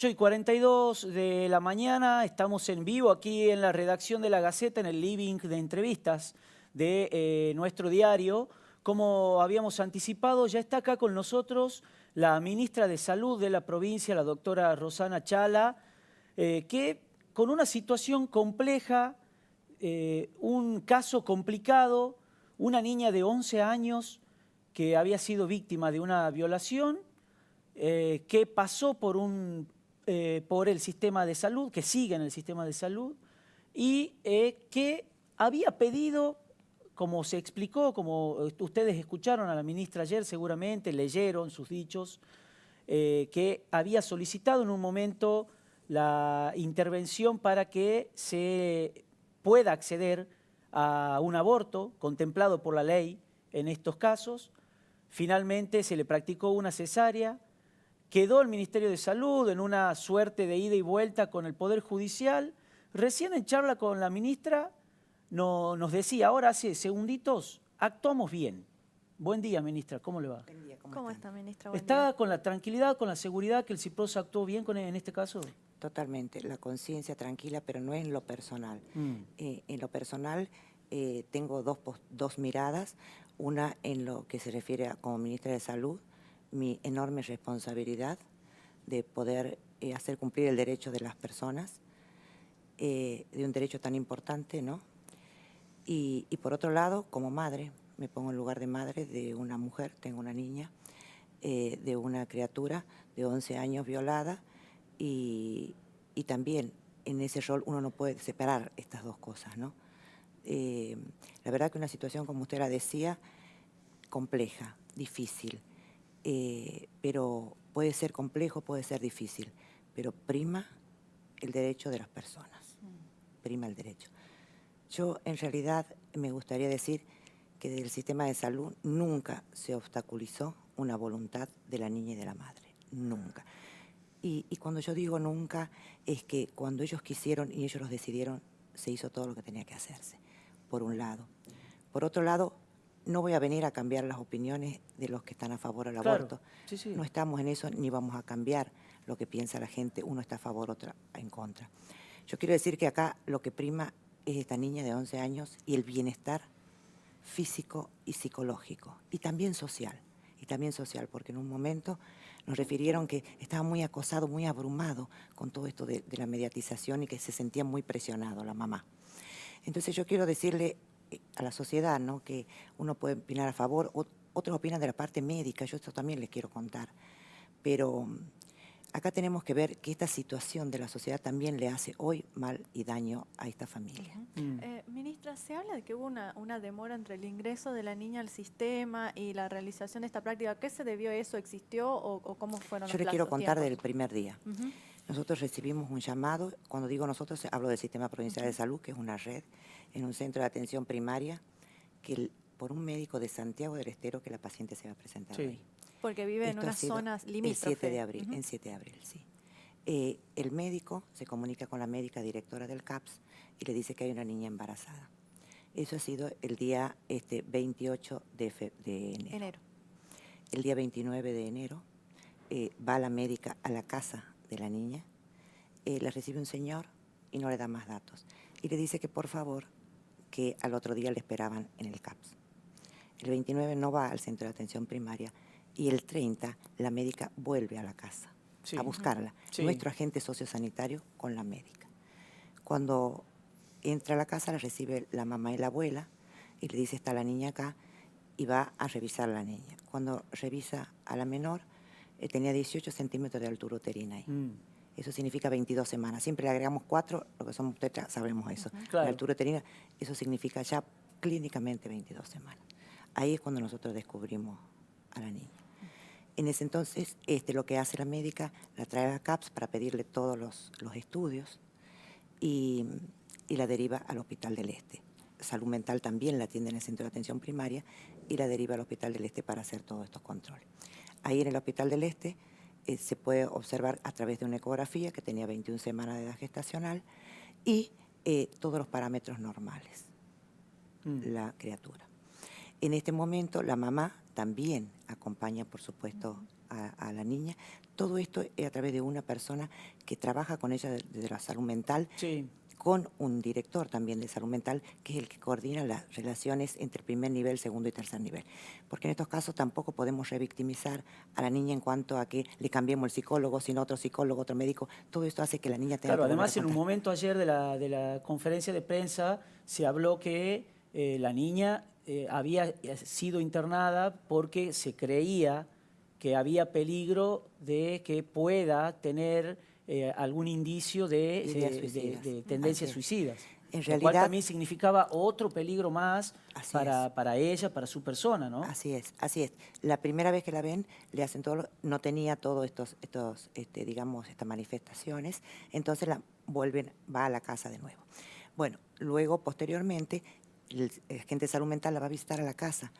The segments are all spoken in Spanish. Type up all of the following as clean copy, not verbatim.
8:42 de la mañana, estamos en vivo aquí en la redacción de La Gaceta, en el living de entrevistas de nuestro diario. Como habíamos anticipado, ya está acá con nosotros la ministra de Salud de la provincia, la doctora Rosana Chala, que con una situación compleja, un caso complicado, una niña de 11 años que había sido víctima de una violación, que pasó por el sistema de salud, que sigue en el sistema de salud, y que había pedido, como se explicó, como ustedes escucharon a la ministra ayer seguramente, leyeron sus dichos, que había solicitado en un momento la intervención para que se pueda acceder a un aborto contemplado por la ley en estos casos. Finalmente se le practicó una cesárea. Quedó el Ministerio de Salud en una suerte de ida y vuelta con el Poder Judicial. Recién en charla con la ministra nos decía, ahora hace segunditos, actuamos bien. Buen día, ministra, ¿cómo le va? Buen día, ¿Cómo están? está, ministra? Buen ¿Está día. con la tranquilidad, con la seguridad que el CIPROS actuó bien en este caso? Totalmente, la conciencia tranquila, pero no en lo personal. En lo personal tengo dos miradas, una en lo que se refiere a, como ministra de Salud, mi enorme responsabilidad de poder hacer cumplir el derecho de las personas, de un derecho tan importante, ¿no? Y por otro lado, como madre, me pongo en lugar de madre de una mujer, tengo una niña, de una criatura de 11 años violada, y también en ese rol uno no puede separar estas dos cosas, ¿no? La verdad que una situación, como usted la decía, compleja, difícil, pero puede ser complejo, puede ser difícil, pero prima el derecho de las personas, prima el derecho. Yo en realidad me gustaría decir que del sistema de salud nunca se obstaculizó una voluntad de la niña y de la madre, nunca. Y cuando yo digo nunca, es que cuando ellos quisieron y ellos los decidieron, se hizo todo lo que tenía que hacerse, por un lado. Por otro lado, no voy a venir a cambiar las opiniones de los que están a favor del Claro, aborto. sí, sí. No estamos en eso ni vamos a cambiar lo que piensa la gente. Uno está a favor, otro en contra. Yo quiero decir que acá lo que prima es esta niña de 11 años y el bienestar físico y psicológico, y también social, porque en un momento nos refirieron que estaba muy acosado, muy abrumado con todo esto de la mediatización y que se sentía muy presionado la mamá. Entonces yo quiero decirle a la sociedad, ¿no?, que uno puede opinar a favor, otros opinan de la parte médica, yo esto también les quiero contar, pero acá tenemos que ver que esta situación de la sociedad también le hace hoy mal y daño a esta familia. Ministra, se habla de que hubo una demora entre el ingreso de la niña al sistema y la realización de esta práctica. ¿A qué se debió eso? ¿Existió o cómo fueron los Yo le quiero contar tiempos? del primer día. Nosotros recibimos un llamado, cuando digo nosotros hablo del Sistema Provincial de Salud, que es una red en un centro de atención primaria, que por un médico de Santiago del Estero que la paciente se va a presentar Sí. ahí. Porque vive en Esto ha unas sido zonas el limítrofes. 7 de abril, en 7 de abril, sí. El médico se comunica con la médica directora del CAPS y le dice que hay una niña embarazada. Eso ha sido el día 28 de enero. El día 29 de enero va la médica a la casa de la niña, la recibe un señor y no le da más datos. Y le dice que por favor, que al otro día le esperaban en el CAPS. El 29 no va al centro de atención primaria y el 30 la médica vuelve a la casa a buscarla. Sí. Nuestro agente sociosanitario con la médica. Cuando entra a la casa la recibe la mamá y la abuela y le dice está la niña acá y va a revisar a la niña. Cuando revisa a la menor tenía 18 centímetros de altura uterina ahí. Eso significa 22 semanas. Siempre le agregamos 4, lo que somos ustedes sabemos eso. Claro. La altura uterina, eso significa ya clínicamente 22 semanas. Ahí es cuando nosotros descubrimos a la niña. En ese entonces, lo que hace la médica, la trae a la CAPS para pedirle todos los estudios y la deriva al Hospital del Este. Salud Mental también la atiende en el centro de atención primaria y la deriva al Hospital del Este para hacer todos estos controles. Ahí en el Hospital del Este se puede observar a través de una ecografía que tenía 21 semanas de edad gestacional y todos los parámetros normales, la criatura. En este momento la mamá también acompaña, por supuesto, a la niña. Todo esto es a través de una persona que trabaja con ella desde la salud mental, Sí. con un director también de salud mental, que es el que coordina las relaciones entre primer nivel, segundo y tercer nivel. Porque en estos casos tampoco podemos revictimizar a la niña en cuanto a que le cambiemos el psicólogo, sino otro psicólogo, otro médico. Todo esto hace que la niña tenga Claro, que volver además a en un contar. momento ayer de la conferencia de prensa se habló que la niña había sido internada porque se creía que había peligro de que pueda tener algún indicio Ideas suicidas. de tendencias Así es. suicidas. En Lo cual realidad, también significaba otro peligro más así es. para ella, para su persona, ¿no? Así es, así es. La primera vez que la ven, le hacen todo, no tenía todos digamos, estas manifestaciones, entonces la vuelven, va a la casa de nuevo. Bueno, luego, posteriormente, el agente de salud mental la va a visitar a la casa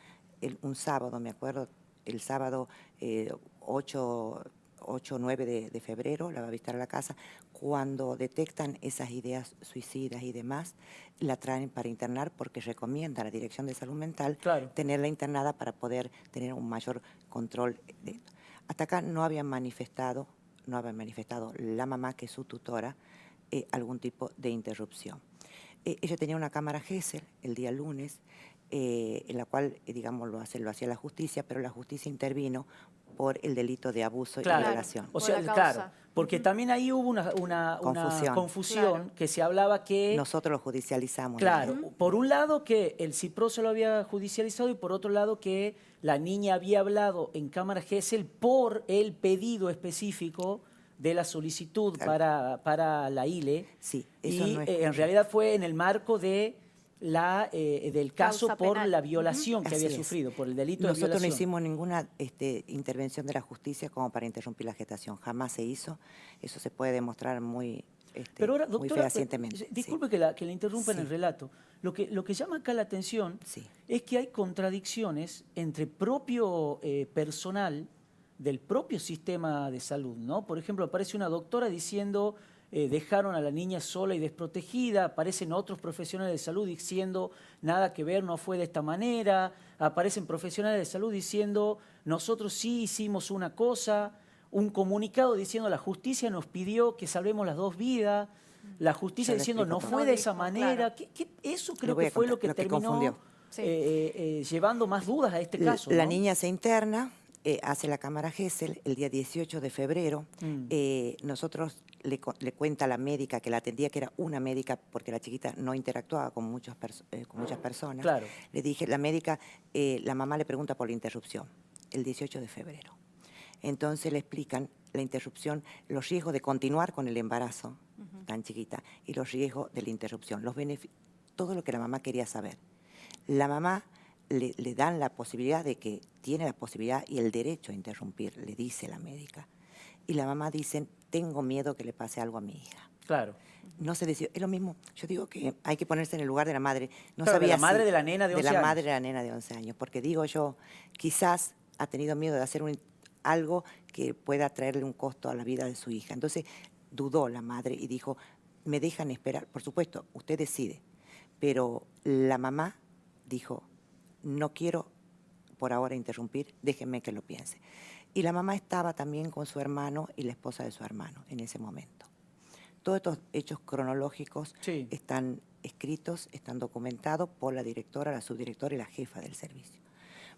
un sábado, me acuerdo, el sábado 8 o 9 de febrero, la va a visitar a la casa. Cuando detectan esas ideas suicidas y demás, la traen para internar porque recomienda a la Dirección de Salud Mental Claro. tenerla internada para poder tener un mayor control de esto. Hasta acá no había manifestado la mamá, que es su tutora, algún tipo de interrupción. Ella tenía una cámara Gesell el día lunes, en la cual, digamos, lo hacía la justicia, pero la justicia intervino por el delito de abuso Claro. y violación. O Por sea, la causa. claro, porque también ahí hubo una confusión Claro. que se hablaba que, Nosotros lo judicializamos. claro, digamos. por un lado que el CIPRO se lo había judicializado y por otro lado que la niña había hablado en cámara Gesell por el pedido específico de la solicitud Claro. para la ILE. Sí, eso Y no es en correcto. realidad fue en el marco de del caso Causa por penal. la violación que Así había es. sufrido, por el delito de Nosotros no violación. hicimos ninguna intervención de la justicia como para interrumpir la gestación. Jamás se hizo. Eso se puede demostrar muy, Pero ahora, muy doctora, fehacientemente. disculpe que la interrumpa en el Sí. relato. Lo que llama acá la atención Sí. es que hay contradicciones entre propio personal del propio sistema de salud, ¿no? Por ejemplo, aparece una doctora diciendo dejaron a la niña sola y desprotegida, aparecen otros profesionales de salud diciendo nada que ver, no fue de esta manera, aparecen profesionales de salud diciendo nosotros sí hicimos una cosa, un comunicado diciendo la justicia nos pidió que salvemos las dos vidas, la justicia Yo le diciendo explico no todo. fue No de dijo, esa manera. claro. Eso Le creo voy que a fue contar lo que lo que terminó confundió. Sí. llevando más dudas a este caso, La ¿no? niña se interna, hace la cámara Gesell el día 18 de febrero. Nosotros le cuenta a la médica que la atendía, que era una médica, porque la chiquita no interactuaba con muchas personas. Claro. Le dije, la médica, la mamá le pregunta por la interrupción, el 18 de febrero. Entonces le explican la interrupción, los riesgos de continuar con el embarazo tan chiquita y los riesgos de la interrupción, todo lo que la mamá quería saber. La mamá le dan la posibilidad de que tiene la posibilidad y el derecho a interrumpir, le dice la médica. Y la mamá dice, tengo miedo que le pase algo a mi hija. Claro. No se decidió, es lo mismo. Yo digo que hay que ponerse en el lugar de la madre. No Claro, de sabía la madre si- de la nena de 11 De la años. madre de la nena de 11 años. Porque digo yo, quizás ha tenido miedo de hacer algo que pueda traerle un costo a la vida de su hija. Entonces dudó la madre y dijo, me dejan esperar. Por supuesto, usted decide. Pero la mamá dijo, no quiero por ahora interrumpir, déjenme que lo piense. Y la mamá estaba también con su hermano y la esposa de su hermano en ese momento. Todos estos hechos cronológicos Sí. están escritos, están documentados por la directora, la subdirectora y la jefa del servicio.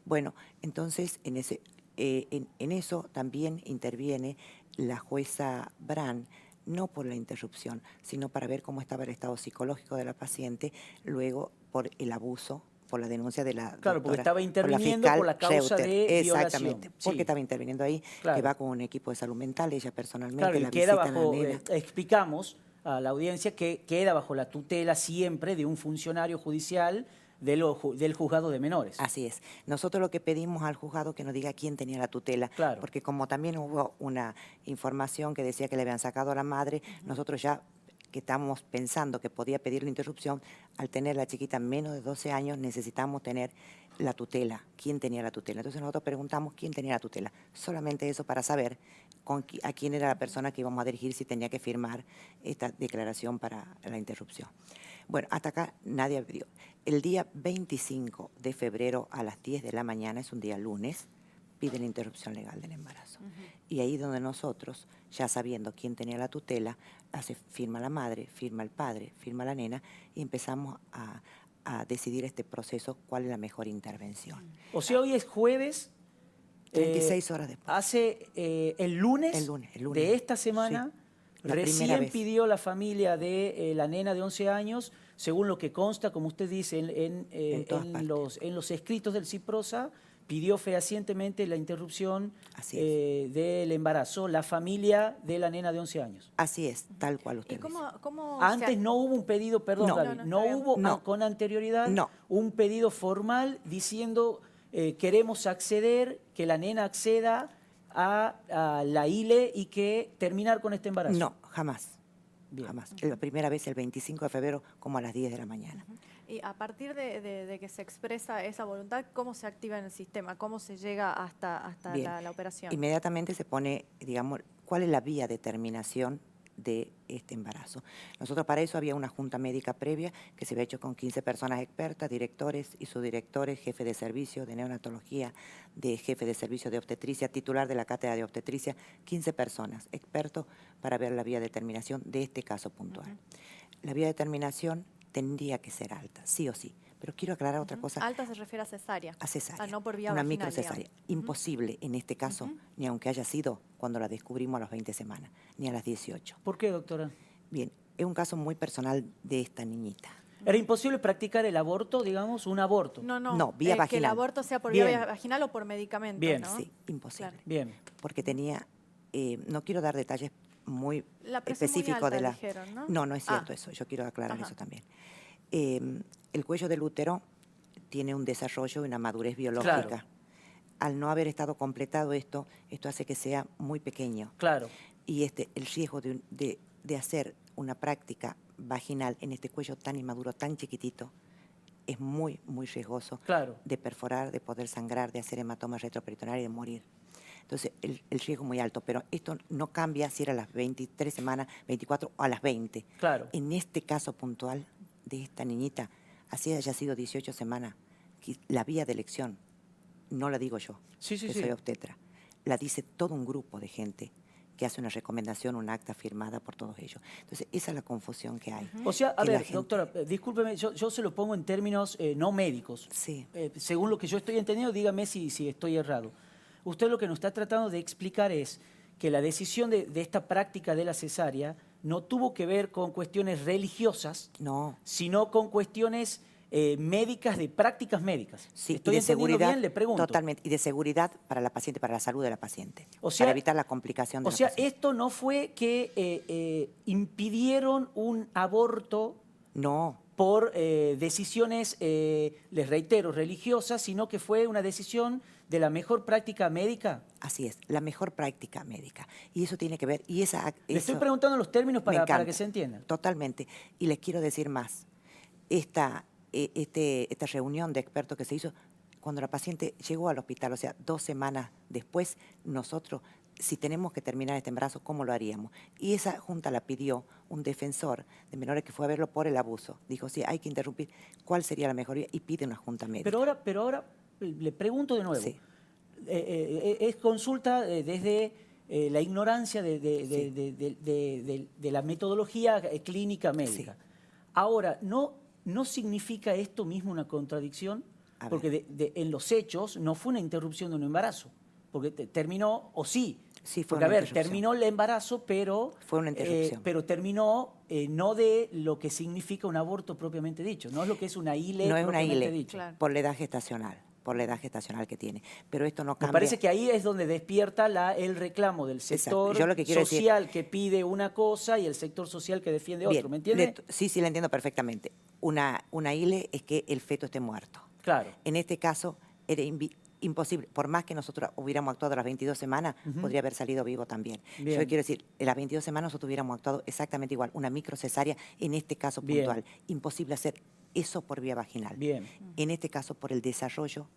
Bueno, entonces en eso también interviene la jueza Brand, no por la interrupción, sino para ver cómo estaba el estado psicológico de la paciente, luego por el abuso, por la denuncia de la Claro, porque doctora, estaba interviniendo fiscal por la causa Reuter. de Exactamente, violación. porque Sí. estaba interviniendo ahí, Claro. que va con un equipo de salud mental, ella personalmente, Claro, y la queda visita a la bajo, nena. explicamos a la audiencia que queda bajo la tutela siempre de un funcionario judicial del juzgado de menores. Así es. Nosotros lo que pedimos al juzgado que nos diga quién tenía la tutela, Claro. porque como también hubo una información que decía que le habían sacado a la madre, nosotros ya que estábamos pensando que podía pedir la interrupción, al tener la chiquita menos de 12 años necesitamos tener la tutela, quién tenía la tutela. Entonces nosotros preguntamos quién tenía la tutela, solamente eso para saber a quién era la persona que íbamos a dirigir si tenía que firmar esta declaración para la interrupción. Bueno, hasta acá nadie el día 25 de febrero a las 10 de la mañana, es un día lunes, pide la interrupción legal del embarazo. Y ahí donde nosotros, ya sabiendo quién tenía la tutela, firma la madre, firma el padre, firma la nena, y empezamos a decidir este proceso, cuál es la mejor intervención. O sea, hoy es jueves. 36 horas después. Hace el lunes de esta semana, sí, la primera recién vez. pidió la familia de la nena de 11 años, según lo que consta, como usted dice, en los escritos del CIPROSA, pidió fehacientemente la interrupción del embarazo, la familia de la nena de 11 años. Así es, tal cual usted dice. Antes no hubo un pedido, perdón, No, Gaby, no hubo con anterioridad un pedido formal diciendo queremos acceder, que la nena acceda a la ILE y que terminar con este embarazo. No, jamás. Bien. Jamás. La primera vez el 25 de febrero como a las 10 de la mañana. Y a partir de que se expresa esa voluntad, ¿cómo se activa en el sistema? ¿Cómo se llega hasta la operación? Inmediatamente se pone, digamos, cuál es la vía de terminación de este embarazo. Nosotros para eso había una junta médica previa que se había hecho con 15 personas expertas, directores y subdirectores, jefe de servicio de neonatología, de jefe de servicio de obstetricia, titular de la cátedra de obstetricia, 15 personas expertos para ver la vía de terminación de este caso puntual. La vía de terminación tendría que ser alta, sí o sí. Pero quiero aclarar otra cosa. Alta se refiere a cesárea. A cesárea. No por vía una vaginal, microcesárea. Imposible en este caso, ni aunque haya sido cuando la descubrimos a las 20 semanas, ni a las 18. ¿Por qué, doctora? Bien, es un caso muy personal de esta niñita. ¿Era imposible practicar el aborto, digamos, un aborto? No, vía vaginal. Que el aborto sea por vía vaginal o por medicamento. Bien, ¿no? Sí, imposible. Claro. Bien. Porque tenía, no quiero dar detalles muy específicos muy alta, de la... dijeron, ¿no? No es cierto eso, yo quiero aclarar eso también. El cuello del útero tiene un desarrollo y una madurez biológica. Claro. Al no haber estado completado esto hace que sea muy pequeño. Claro. Y el riesgo de hacer una práctica vaginal en este cuello tan inmaduro, tan chiquitito, es muy, muy riesgoso. Claro. De perforar, de poder sangrar, de hacer hematomas retroperitoneales y de morir. Entonces, el riesgo es muy alto, pero esto no cambia si era a las 23 semanas, 24 o a las 20. Claro. En este caso puntual de esta niñita, así haya sido 18 semanas, la vía de elección, no la digo yo, que soy obstetra, la dice todo un grupo de gente que hace una recomendación, un acta firmada por todos ellos. Entonces, esa es la confusión que hay. O sea, a ver, doctora, discúlpeme, yo se lo pongo en términos no médicos. Sí. Según lo que yo estoy entendiendo, dígame si estoy errado. Usted lo que nos está tratando de explicar es que la decisión de esta práctica de la cesárea no tuvo que ver con cuestiones religiosas, sino con cuestiones médicas, de prácticas médicas. Sí, ¿Estoy entendiendo bien? Le pregunto. Totalmente, y de seguridad para la paciente, para la salud de la paciente, o sea, para evitar la complicación de la paciente. O sea, esto no fue que impidieron un aborto por decisiones, les reitero, religiosas, sino que fue una decisión de la mejor práctica médica. Así es, la mejor práctica médica. Y eso tiene que ver... Le estoy preguntando los términos para que se entienda. Totalmente. Y les quiero decir más. Esta reunión de expertos que se hizo cuando la paciente llegó al hospital, o sea, 2 semanas después, nosotros, si tenemos que terminar este embarazo, ¿cómo lo haríamos? Y esa junta la pidió un defensor de menores que fue a verlo por el abuso. Dijo, sí, hay que interrumpir. ¿Cuál sería la mejor vía? Y pide una junta médica. Pero ahora le pregunto de nuevo. Sí. Es consulta desde la ignorancia de la metodología clínica médica. Sí. Ahora, ¿no significa esto mismo una contradicción? Porque en los hechos no fue una interrupción de un embarazo, porque terminó, o sí. Sí, fue porque, una terminó el embarazo, pero... Fue una interrupción. Pero terminó no de lo que significa un aborto propiamente dicho, no es lo que es una ILE no propiamente es una ILE, dicho. Claro. Por la edad gestacional. Por la edad gestacional que tiene. Pero esto no cambia. Me parece que ahí es donde despierta el reclamo del sector social que pide una cosa y el sector social que defiende otro. ¿Me entiende? Sí, la entiendo perfectamente. Una ILE es que el feto esté muerto. Claro. En este caso era imposible. Por más que nosotros hubiéramos actuado a las 22 semanas, podría haber salido vivo también. Bien. Yo quiero decir, en las 22 semanas nosotros hubiéramos actuado exactamente igual. Una microcesárea, en este caso puntual. Imposible hacer eso por vía vaginal. Bien. En este caso, por el desarrollo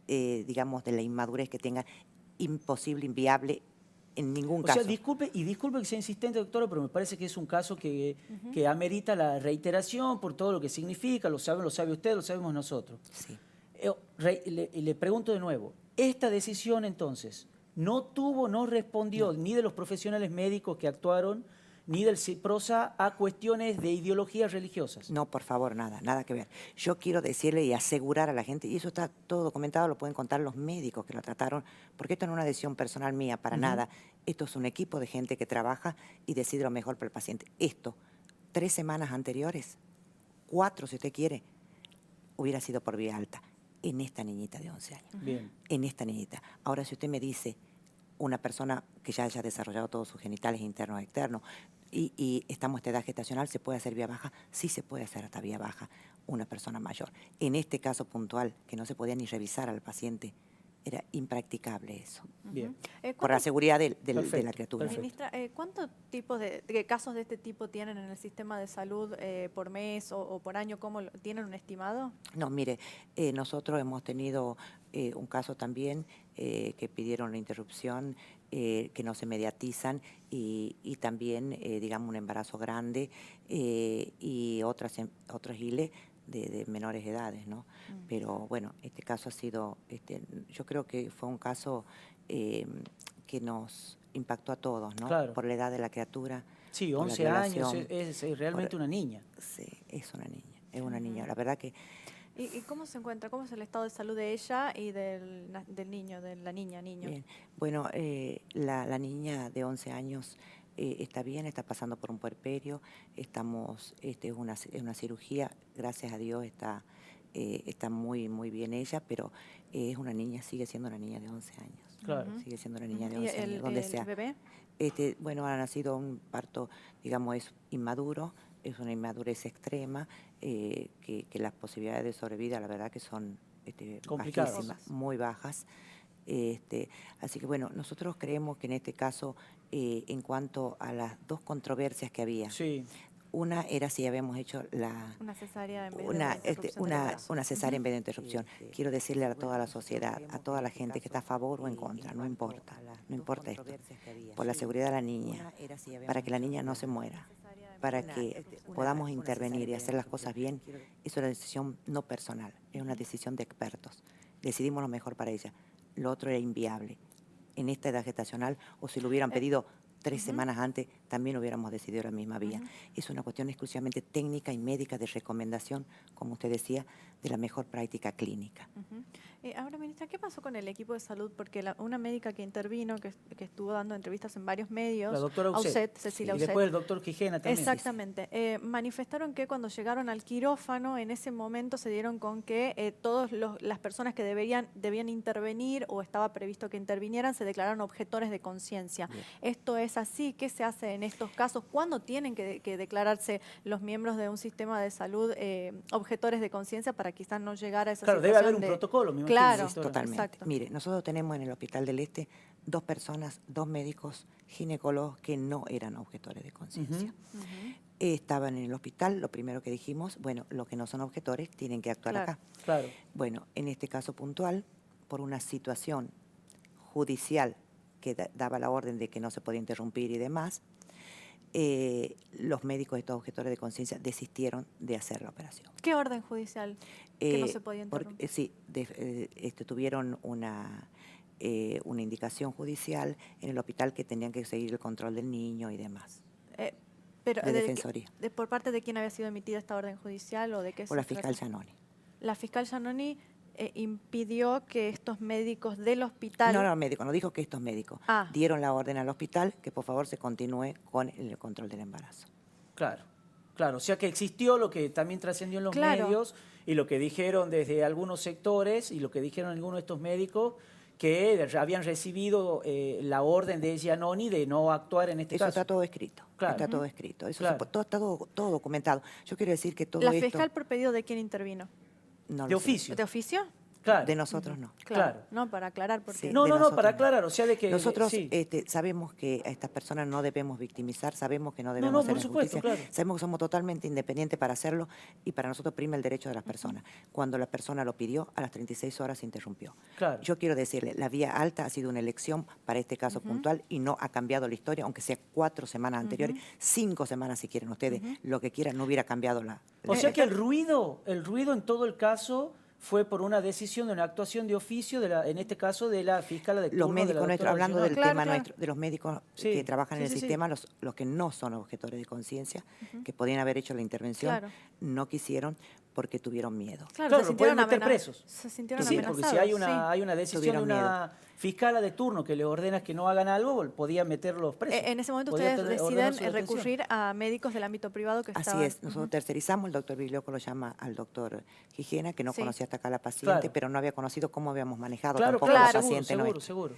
digamos, de la inmadurez que tenga, imposible, inviable, en ningún caso. O sea, disculpe que sea insistente, doctora, pero me parece que es un caso que amerita la reiteración por todo lo que significa, lo sabe usted, lo sabemos nosotros. Sí. le pregunto de nuevo, esta decisión entonces no respondió ni de los profesionales médicos que actuaron, ni del CIPROSA a cuestiones de ideologías religiosas. No, por favor, nada que ver. Yo quiero decirle y asegurar a la gente, y eso está todo documentado, lo pueden contar los médicos que lo trataron, porque esto no es una decisión personal mía, para nada. Esto es un equipo de gente que trabaja y decide lo mejor para el paciente. Esto, 3 semanas anteriores, 4 si usted quiere, hubiera sido por vía alta en esta niñita de 11 años. Bien. En esta niñita. Ahora, si usted me dice una persona que ya haya desarrollado todos sus genitales internos y externos y estamos a esta edad gestacional, ¿se puede hacer vía baja? Sí se puede hacer hasta vía baja una persona mayor. En este caso puntual, que no se podía ni revisar al paciente, era impracticable eso. Bien. Por la seguridad de la Perfecto, criatura. perfecto. Ministra, ¿cuántos tipos de casos de este tipo tienen en el sistema de salud por mes o por año? ¿Tienen un estimado? No, mire, nosotros hemos tenido un caso también que pidieron la interrupción, que no se mediatizan y también, digamos, un embarazo grande y otras ILE de menores edades, ¿no? Pero bueno, este caso ha sido, yo creo que fue un caso que nos impactó a todos, ¿no? Claro. Por la edad de la criatura. Sí, por la 11 años, violación, es realmente una niña. Sí, es una niña, es una niña. La verdad que ¿Y cómo se encuentra? ¿Cómo es el estado de salud de ella y del niño, de la niño? bien. Bueno, la niña de 11 años está bien, está pasando por un puerperio, estamos, es una cirugía, gracias a Dios está muy bien ella, pero es una niña, sigue siendo una niña de 11 años. Claro. Sigue siendo una niña de ¿Y 11 años, donde el sea. bebé? Bueno, ha nacido un parto, digamos, es inmaduro, es una inmadurez extrema, que las posibilidades de sobrevida, la verdad que son Complicadas. bajísimas, muy bajas. Así que bueno, nosotros creemos que en este caso, en cuanto a las dos controversias que había, Sí. una era si habíamos hecho Una cesárea en vez de una interrupción del embarazo. una cesárea en vez de interrupción. Quiero decirle a toda la sociedad, a toda la gente que está a favor o en contra, no importa esto, por la seguridad de la niña, para que la niña no se muera, para que podamos intervenir y hacer las cosas bien, es una decisión no personal, es una decisión de expertos. Decidimos lo mejor para ella. Lo otro era inviable. En esta edad gestacional, o si lo hubieran pedido 3 semanas antes, también hubiéramos decidido la misma vía. Es una cuestión exclusivamente técnica y médica de recomendación, como usted decía, de la mejor práctica clínica. Ahora, ministra, ¿qué pasó con el equipo de salud? Porque una médica que intervino, que estuvo dando entrevistas en varios medios, La doctora Auset, Cecilia y Auset. después el doctor Quijena también. Exactamente. Manifestaron que cuando llegaron al quirófano, en ese momento se dieron con que todas las personas que debían intervenir o estaba previsto que intervinieran se declararon objetores de conciencia. ¿Esto es así? ¿Qué se hace en estos casos? ¿Cuándo tienen que declararse los miembros de un sistema de salud objetores de conciencia para quizás no llegar a esa situación? Claro, debe haber un protocolo, me imagino. Claro, Totalmente. exacto. Mire, nosotros tenemos en el Hospital del Este 2 personas, 2 médicos ginecólogos que no eran objetores de conciencia. Estaban en el hospital, lo primero que dijimos, bueno, los que no son objetores tienen que actuar acá. Claro. Bueno, en este caso puntual, por una situación judicial que daba la orden de que no se podía interrumpir y demás, los médicos de estos objetores de conciencia desistieron de hacer la operación. ¿Qué orden judicial? Que no se podía interrumpir. Sí, tuvieron una indicación judicial en el hospital que tenían que seguir el control del niño y demás. Pero de Defensoría. ¿Por parte de quién había sido emitida esta orden judicial o de qué? Por la fiscal Giannoni. La fiscal Giannoni impidió que estos médicos del hospital... No, médico, no dijo que estos médicos dieron la orden al hospital que por favor se continúe con el control del embarazo. Claro, claro. O sea que existió lo que también trascendió en los medios y lo que dijeron desde algunos sectores y lo que dijeron algunos de estos médicos que habían recibido la orden de Giannoni de no actuar en este caso. Eso está todo escrito. Claro. Está todo escrito. Eso está todo documentado. Yo quiero decir que todo ¿La esto... fiscal por pedido de quién intervino? No ¿De oficio? ¿De oficio? Claro. De nosotros no. Claro. No, para aclarar. Porque... Sí, No, nosotros para no. aclarar, o sea, de que... Nosotros sí. sabemos que a estas personas no debemos victimizar, sabemos que no No, debemos por hacer supuesto, injusticia, claro. sabemos que somos totalmente independientes para hacerlo y para nosotros prima el derecho de las personas. Cuando la persona lo pidió, a las 36 horas se interrumpió. Claro. Yo quiero decirle, la vía alta ha sido una elección para este caso puntual y no ha cambiado la historia, aunque sea 4 semanas anteriores, 5 semanas si quieren ustedes, lo que quieran, no hubiera cambiado la O sea que el ruido en todo el caso fue por una decisión de una actuación de oficio, en este caso de la fiscal de Los turno de la médicos nuestros, doctora hablando Ginola. del Claro, tema claro. nuestro, de los médicos Sí, que trabajan en sí, el sí, sí. sistema, los que no son objetores de conciencia, que podían haber hecho la intervención, Claro. no quisieron porque tuvieron miedo. Claro, Claro, se lo pueden sintieron meter presos. Se sintieron Sí, porque si amenazados. hay una decisión de Tuvieron miedo. una fiscala de turno que le ordena que no hagan algo, podía meterlos presos. En ese momento Podía ustedes ordenar deciden su detención. recurrir a médicos del ámbito privado que Así estaban... es, nosotros tercerizamos, el doctor Biglioco lo llama al doctor Gijena, que no Sí. conocía hasta acá a la paciente, Claro. pero no había conocido cómo habíamos manejado Claro, tampoco claro, la seguro, paciente seguro, nuestra. seguro.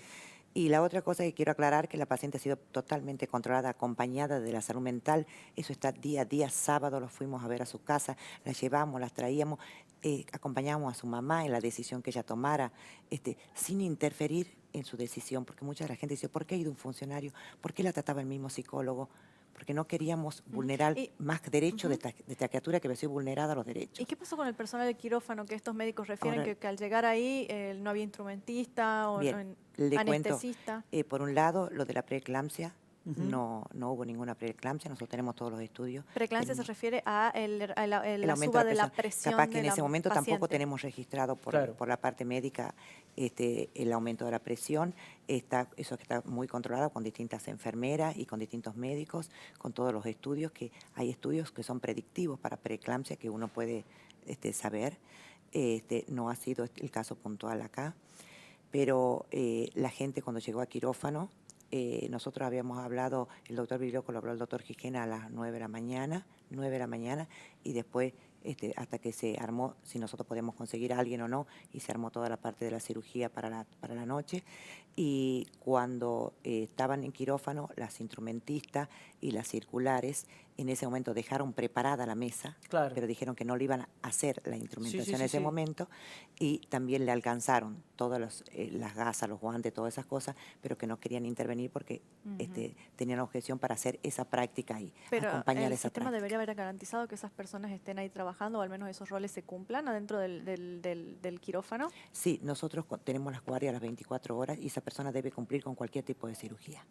Y la otra cosa que quiero aclarar, que la paciente ha sido totalmente controlada, acompañada de la salud mental. Eso está día a día. Sábado los fuimos a ver a su casa, la llevamos, las traíamos, acompañábamos a su mamá en la decisión que ella tomara, sin interferir en su decisión, porque mucha de la gente dice, ¿por qué ha ido un funcionario? ¿Por qué la trataba el mismo psicólogo? Porque no queríamos vulnerar Y- más derechos de esta criatura que había sido vulnerada los derechos. ¿Y qué pasó con el personal de quirófano? Que estos médicos refieren Ahora- que al llegar ahí no había instrumentista o Bien, le cuento, anestesista. por un lado, lo de la preeclampsia, no hubo ninguna preeclampsia, nosotros tenemos todos los estudios. Preeclampsia se Tenemos refiere a el la aumento suba de la presión. presión Capaz que de en la ese momento tampoco paciente. tenemos registrado Claro. por la parte médica el aumento de la presión. Eso que está muy controlado con distintas enfermeras y con distintos médicos, con todos los estudios, que hay estudios que son predictivos para preeclampsia que uno puede saber. No ha sido el caso puntual acá, pero la gente cuando llegó a quirófano, nosotros habíamos hablado, el doctor Biglioco lo habló el doctor Gijena a las 9 de la mañana, y después hasta que se armó, si nosotros podíamos conseguir a alguien o no, y se armó toda la parte de la cirugía para la noche. Y cuando estaban en quirófano, las instrumentistas y las circulares, en ese momento dejaron preparada la mesa, Claro. pero dijeron que no le iban a hacer la instrumentación sí, en ese sí. momento, y también le alcanzaron todas las gasas, los guantes, todas esas cosas, pero que no querían intervenir porque tenían objeción para hacer esa práctica ahí, Pero acompañar el esa sistema práctica. debería haber garantizado que esas personas estén ahí trabajando o al menos esos roles se cumplan adentro del quirófano. Sí, nosotros tenemos las guardias a las 24 horas y esa persona debe cumplir con cualquier tipo de cirugía.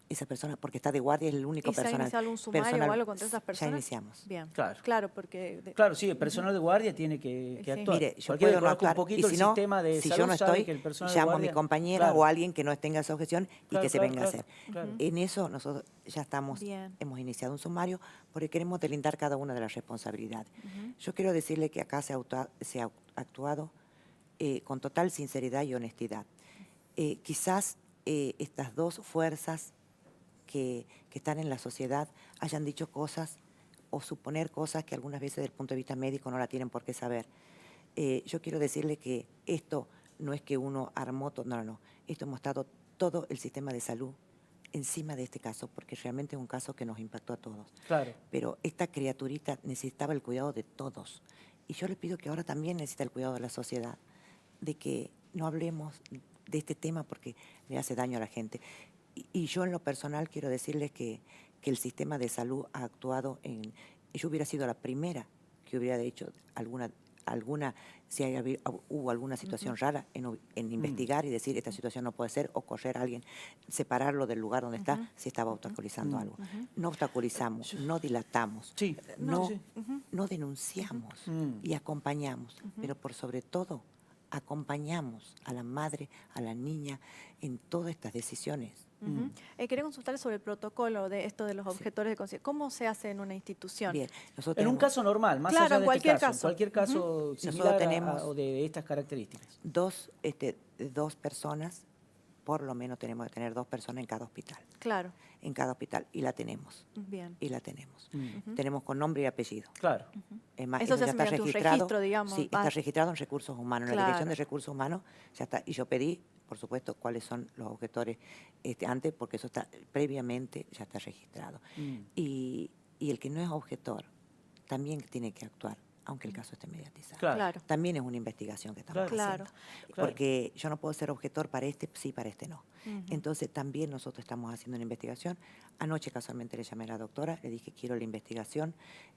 Esa persona, porque está de guardia, es el único ¿Y se ha personal. iniciado algún sumario personal- o algo contra esas personas? Ya iniciamos. Bien, Claro. claro, porque... Claro, sí, el personal de guardia tiene que Sí. actuar. Mire, yo Cualquiera que puedo no conozca un actuar, y poquito si el no, sistema de si salud yo no sabe estoy, que el personal de llamo a guardia... mi compañera Claro. o a alguien que no tenga esa objeción y Claro, que se claro, venga a claro, hacer. claro. En eso nosotros ya estamos, Bien. hemos iniciado un sumario porque queremos delindar cada una de las responsabilidades. Yo quiero decirle que acá se ha actuado con total sinceridad y honestidad. Quizás estas dos fuerzas que están en la sociedad hayan dicho cosas o suponer cosas que algunas veces desde el punto de vista médico no la tienen por qué saber. Yo quiero decirle que esto no es que uno armó todo, no. Esto hemos estado todo el sistema de salud encima de este caso, porque realmente es un caso que nos impactó a todos. Claro. Pero esta criaturita necesitaba el cuidado de todos. Y yo le pido que ahora también necesita el cuidado de la sociedad, de que no hablemos de este tema porque le hace daño a la gente. Y yo en lo personal quiero decirles que el sistema de salud ha actuado yo hubiera sido la primera que hubiera hecho alguna si hubo alguna situación rara, en investigar y decir esta situación no puede ser, o correr a alguien, separarlo del lugar donde está, si estaba obstaculizando algo. No obstaculizamos, no dilatamos, Sí. no, Sí. no denunciamos y acompañamos, pero por sobre todo acompañamos a la madre, a la niña en todas estas decisiones. Quería consultarle sobre el protocolo de esto de los objetores de conciencia. ¿Cómo se hace en una institución? Bien, nosotros En un tenemos caso normal, más Claro, allá en de cualquier este caso. En caso. cualquier caso similar Nosotros tenemos o de estas características. dos personas, por lo menos tenemos que tener 2 personas en cada hospital. Claro, En cada hospital, y la tenemos. bien. Y la tenemos. Tenemos con nombre y apellido. Claro. Es más, Eso se ya hace está mediante un registrado. registro, digamos. Sí, Ah. está registrado en Recursos Humanos. En la Claro. Dirección de Recursos Humanos ya está. Y yo pedí, por supuesto, cuáles son los objetores antes, porque eso está previamente, ya está registrado. Y el que no es objetor también tiene que actuar, aunque el caso esté mediatizado. Claro. Claro. También es una investigación que estamos Claro. haciendo. Claro. Porque yo no puedo ser objetor para este, sí, para este no. Entonces también nosotros estamos haciendo una investigación. Anoche casualmente le llamé a la doctora, le dije quiero la investigación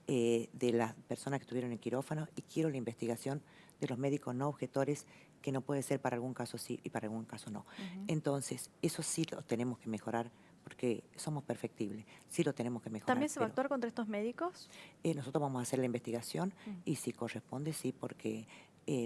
de las personas que estuvieron en quirófano y quiero la investigación de los médicos no objetores, que no puede ser para algún caso sí y para algún caso no. Entonces, eso sí lo tenemos que mejorar porque somos perfectibles, sí lo tenemos que mejorar. ¿También se va a pero actuar contra estos médicos? nosotros vamos a hacer la investigación y si corresponde, sí, porque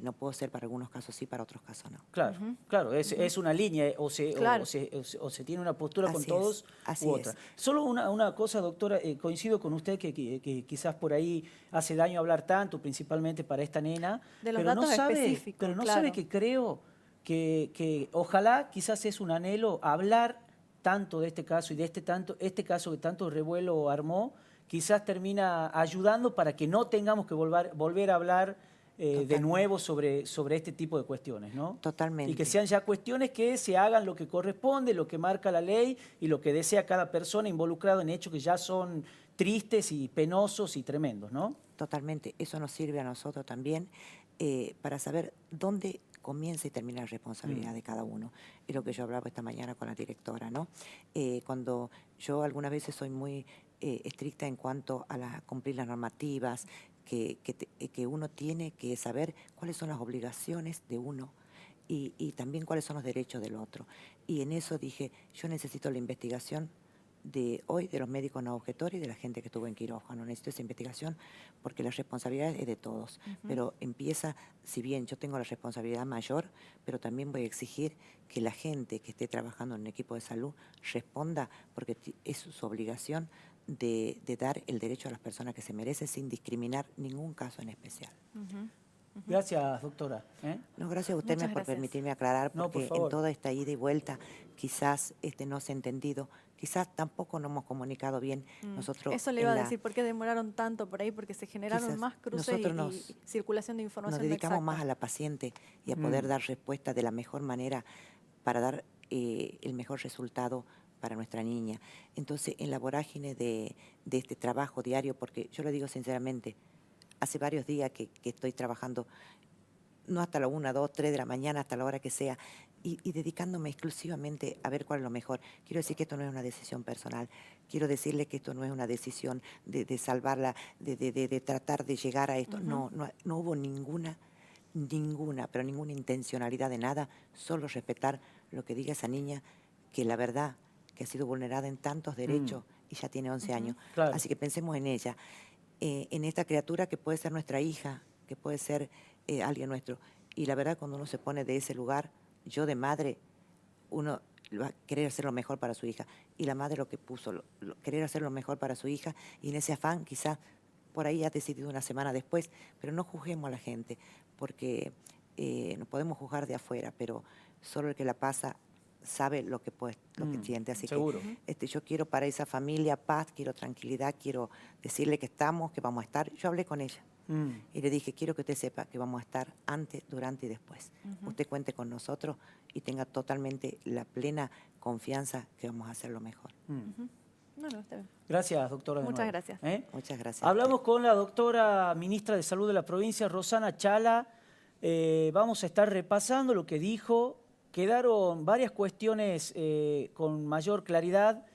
no puedo ser para algunos casos sí, para otros casos no. Claro, claro, es una línea, Claro. o se tiene una postura con Así todos es, así u otra. es. Solo una cosa, doctora, coincido con usted que quizás por ahí hace daño hablar tanto, principalmente para esta nena, De los pero datos específicos, pero no claro. sabe que creo que ojalá quizás es un anhelo hablar tanto de este caso y de este caso que tanto revuelo armó, quizás termina ayudando para que no tengamos que volver a hablar de Totalmente. nuevo sobre este tipo de cuestiones, ¿no? Totalmente. Y que sean ya cuestiones que se hagan lo que corresponde, lo que marca la ley y lo que desea cada persona involucrada en hechos que ya son tristes y penosos y tremendos, ¿no? Totalmente. Eso nos sirve a nosotros también para saber dónde comienza y termina la responsabilidad de cada uno. Es lo que yo hablaba esta mañana con la directora, ¿no? Cuando yo algunas veces soy muy estricta en cuanto a cumplir las normativas, que uno tiene que saber cuáles son las obligaciones de uno y también cuáles son los derechos del otro. Y en eso dije, yo necesito la investigación de hoy, de los médicos no objetores y de la gente que estuvo en quirófano. Necesito esa investigación porque la responsabilidad es de todos. Pero empieza, si bien yo tengo la responsabilidad mayor, pero también voy a exigir que la gente que esté trabajando en un equipo de salud responda porque es su obligación de dar el derecho a las personas que se merecen sin discriminar ningún caso en especial. Gracias, doctora. No, gracias a usted Muchas por gracias. permitirme aclarar, No, por porque favor. en toda esta ida y vuelta quizás no se ha entendido, quizás tampoco nos hemos comunicado bien nosotros. Eso le iba a decir, ¿por qué demoraron tanto por ahí? Porque se generaron Quizás más cruces nosotros y circulación de nos información dedicamos no más a exacta. la paciente y a poder dar respuesta de la mejor manera para dar el mejor resultado para nuestra niña. Entonces, en la vorágine de este trabajo diario, porque yo lo digo sinceramente, hace varios días que estoy trabajando, no hasta la 1, 2, 3 de la mañana, hasta la hora que sea, y dedicándome exclusivamente a ver cuál es lo mejor. Quiero decir que esto no es una decisión personal, quiero decirle que esto no es una decisión de salvarla, de tratar de llegar a esto. No hubo ninguna intencionalidad de nada, solo respetar lo que diga esa niña, que la verdad que ha sido vulnerada en tantos derechos y ya tiene 11 años. Claro. Así que pensemos en ella, en esta criatura que puede ser nuestra hija, que puede ser alguien nuestro. Y la verdad, cuando uno se pone de ese lugar, yo de madre, uno va a querer hacer lo mejor para su hija. Y la madre lo que puso, querer hacer lo mejor para su hija, y en ese afán quizás por ahí ha decidido una semana después, pero no juzguemos a la gente, porque no podemos juzgar de afuera, pero solo el que la pasa sabe lo que siente. Así seguro. que yo quiero para esa familia paz, quiero tranquilidad, quiero decirle que estamos, que vamos a estar. Yo hablé con ella y le dije, quiero que usted sepa que vamos a estar antes, durante y después. Usted cuente con nosotros y tenga totalmente la plena confianza que vamos a hacer lo mejor. No, está bien. Gracias, doctora. de Muchas nuevo. gracias. Muchas gracias. Hablamos con la doctora ministra de Salud de la provincia, Rosana Chala. Vamos a estar repasando lo que dijo. Quedaron varias cuestiones con mayor claridad.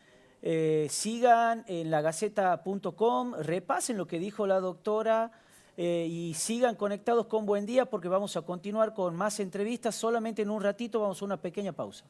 Sigan en lagaceta.com, repasen lo que dijo la doctora y sigan conectados con Buen Día porque vamos a continuar con más entrevistas. Solamente en un ratito vamos a una pequeña pausa.